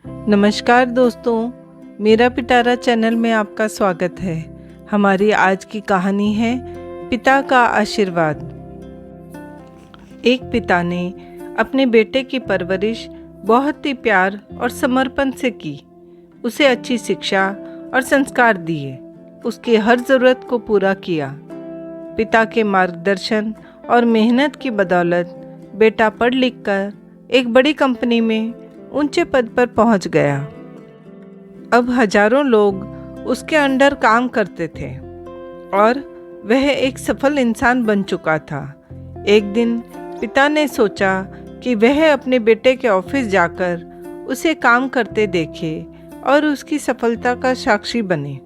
नमस्कार दोस्तों, मेरा पिटारा चैनल में आपका स्वागत है। हमारी आज की कहानी है पिता का आशीर्वाद। एक पिता ने अपने बेटे की परवरिश बहुत ही प्यार और समर्पण से की। उसे अच्छी शिक्षा और संस्कार दिए, उसकी हर ज़रूरत को पूरा किया। पिता के मार्गदर्शन और मेहनत की बदौलत बेटा पढ़ लिख कर एक बड़ी कंपनी में ऊंचे पद पर पहुंच गया। अब हजारों लोग उसके अंडर काम करते थे और वह एक सफल इंसान बन चुका था। एक दिन पिता ने सोचा कि वह अपने बेटे के ऑफिस जाकर उसे काम करते देखे और उसकी सफलता का साक्षी बने।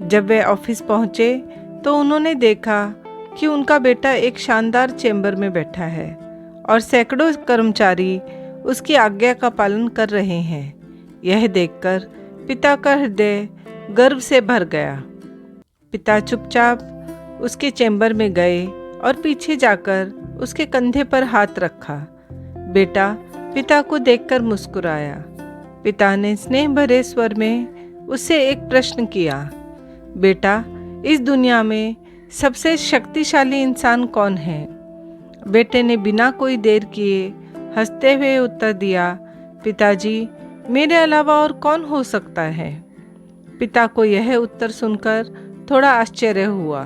जब वे ऑफिस पहुंचे तो उन्होंने देखा कि उनका बेटा एक शानदार चेंबर में बैठा है और सैकड़ों कर्मचारी उसकी आज्ञा का पालन कर रहे हैं। यह देखकर पिता का हृदय गर्व से भर गया। पिता चुपचाप उसके चैम्बर में गए और पीछे जाकर उसके कंधे पर हाथ रखा। बेटा पिता को देखकर मुस्कुराया। पिता ने स्नेह भरे स्वर में उससे एक प्रश्न किया, बेटा, इस दुनिया में सबसे शक्तिशाली इंसान कौन है? बेटे ने बिना कोई देर किए हंसते हुए उत्तर दिया, पिताजी, मेरे अलावा और कौन हो सकता है? पिता को यह उत्तर सुनकर थोड़ा आश्चर्य हुआ।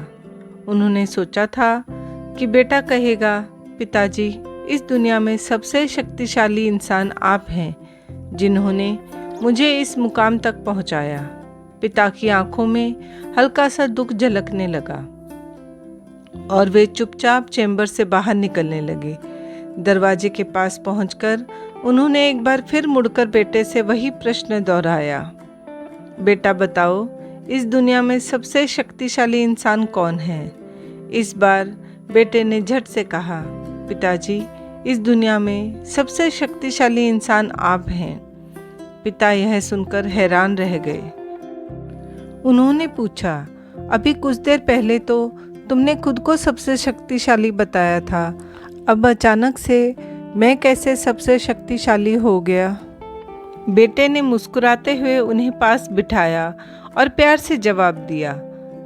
उन्होंने सोचा था कि बेटा कहेगा, पिताजी, इस दुनिया में सबसे शक्तिशाली इंसान आप हैं, जिन्होंने मुझे इस मुकाम तक पहुंचाया। पिता की आंखों में हल्का सा दुख झलकने लगा और वे चुपचाप चैम्बर से बाहर निकलने लगे। दरवाजे के पास पहुंचकर उन्होंने एक बार फिर मुड़कर बेटे से वही प्रश्न दोहराया, बेटा बताओ, इस दुनिया में सबसे शक्तिशाली इंसान कौन है? इस बार बेटे ने झट से कहा, पिताजी, इस दुनिया में सबसे शक्तिशाली इंसान आप हैं। पिता यह सुनकर हैरान रह गए। उन्होंने पूछा, अभी कुछ देर पहले तो तुमने खुद को सबसे शक्तिशाली बताया था, अब अचानक से मैं कैसे सबसे शक्तिशाली हो गया? बेटे ने मुस्कुराते हुए उन्हें पास बिठाया और प्यार से जवाब दिया,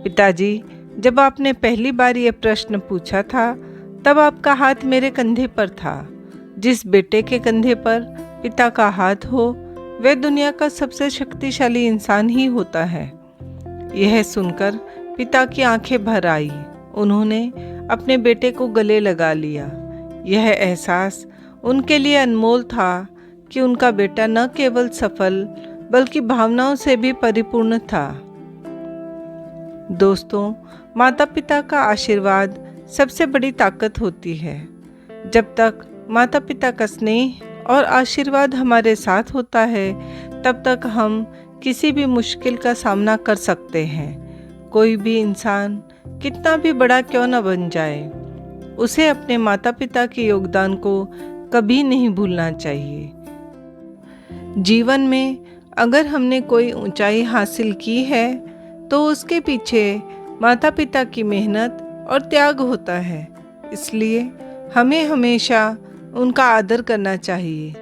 पिताजी, जब आपने पहली बार ये प्रश्न पूछा था तब आपका हाथ मेरे कंधे पर था। जिस बेटे के कंधे पर पिता का हाथ हो वह दुनिया का सबसे शक्तिशाली इंसान ही होता है। यह सुनकर पिता की आंखें भर आई। उन्होंने अपने बेटे को गले लगा लिया। यह एहसास उनके लिए अनमोल था कि उनका बेटा न केवल सफल बल्कि भावनाओं से भी परिपूर्ण था। दोस्तों, माता पिता का आशीर्वाद सबसे बड़ी ताकत होती है। जब तक माता पिता का स्नेह और आशीर्वाद हमारे साथ होता है तब तक हम किसी भी मुश्किल का सामना कर सकते हैं। कोई भी इंसान कितना भी बड़ा क्यों न बन जाए, उसे अपने माता पिता के योगदान को कभी नहीं भूलना चाहिए। जीवन में अगर हमने कोई ऊंचाई हासिल की है तो उसके पीछे माता पिता की मेहनत और त्याग होता है। इसलिए हमें हमेशा उनका आदर करना चाहिए।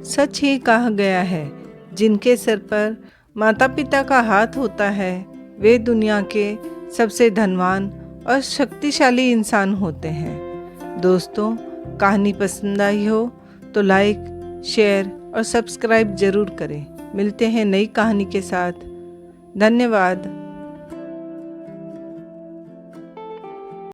सच ही कहा गया है, जिनके सिर पर माता पिता का हाथ होता है वे दुनिया के सबसे धनवान और शक्तिशाली इंसान होते हैं। दोस्तों, कहानी पसंद आई हो तो लाइक, शेयर और सब्सक्राइब ज़रूर करें। मिलते हैं नई कहानी के साथ। धन्यवाद।